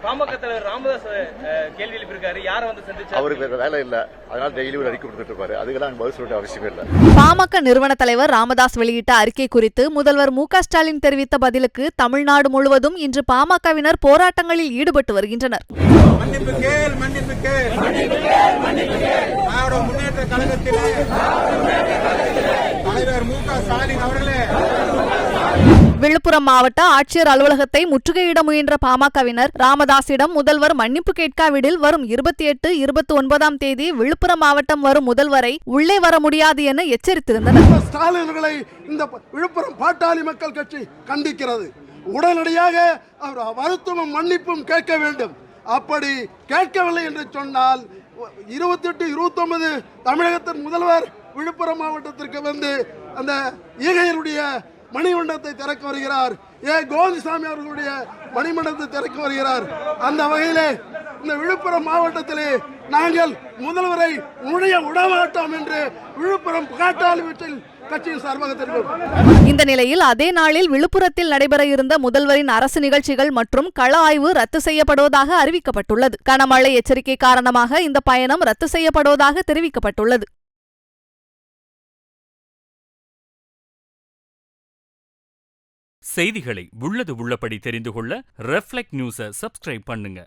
பாமக தலைவர் ராமதாஸ் கேள்வி எழுப்பியிருக்காரு. யாரை வந்து சந்திச்சு அவருக்கு வேற வேலை இல்ல, அதனால டெய்லி ஒரு அறிக்கை கொடுத்துட்டு இருப்பாரு. அதுக்கெல்லாம் பதில் சொல்ல அவசியமே இல்லை. பாமக நிறுவன தலைவர் ராமதாஸ் வெளியிட்ட அறிக்கை குறித்து முதல்வர் மு.க. ஸ்டாலின் தெரிவித்த பதிலுக்கு தமிழ்நாடு முழுவதும் இன்று பாமகவினர் போராட்டங்களில் ஈடுபட்டு வருகின்றனர். முன்னேற்ற கழகத்திலே தலைவர் மு.க. ஸ்டாலின் அவர்களே. விழுப்புரம் மாவட்ட ஆட்சியர் அலுவலகத்தை முற்றுகையிட முயன்ற பாமகவினர் ராமதாசிடம் முதல்வர் மன்னிப்பு கேட்காவிடில் வரும் 28, 29ஆம் தேதி விழுப்புரம் மாவட்டம் வரும் முதல்வரை உள்ளே வர முடியாது என எச்சரித்திருந்தனர். ஸ்டாலின்களை இந்த விழுப்புரம் பாட்டாளி மக்கள் கட்சி கண்டிக்கிறது. உடனடியாக அவர் வருத்தமும் மன்னிப்பும் கேட்க வேண்டும். அப்படி கேட்கவில்லை என்று சொன்னால் 28, 29 தமிழகத்தின் முதல்வர் விழுப்புரம் மாவட்டத்திற்கு வந்து அந்த ஈகையருடைய மணிமண்டபத்தை திறக்க வருகிறார். கோவிந்தசாமி அவர்களுடைய மணிமண்டபத்தை திறக்க வருகிறார். அந்த வகையிலே இந்த விழுப்புரம் மாவட்டத்திலே நாங்கள் முதல்வரை நுழைய விடமாட்டோம் என்று விழுப்புரம் பாட்டாளி கட்சியின் சார்பாக தெரிவித்தோம். இந்த நிலையில் அதே நாளில் விழுப்புரத்தில் நடைபெற இருந்த முதல்வரின் அரசு நிகழ்ச்சிகள் மற்றும் கள ஆய்வு ரத்து செய்யப்படுவதாக அறிவிக்கப்பட்டுள்ளது. கனமழை எச்சரிக்கை காரணமாக இந்த பயணம் ரத்து செய்யப்படுவதாக தெரிவிக்கப்பட்டுள்ளது. செய்திகளை உள்ளது உள்ளபடி தெரிந்து கொள்ள ரெஃப்ளெக்ட் நியூஸை சப்ஸ்கிரைப் பண்ணுங்க.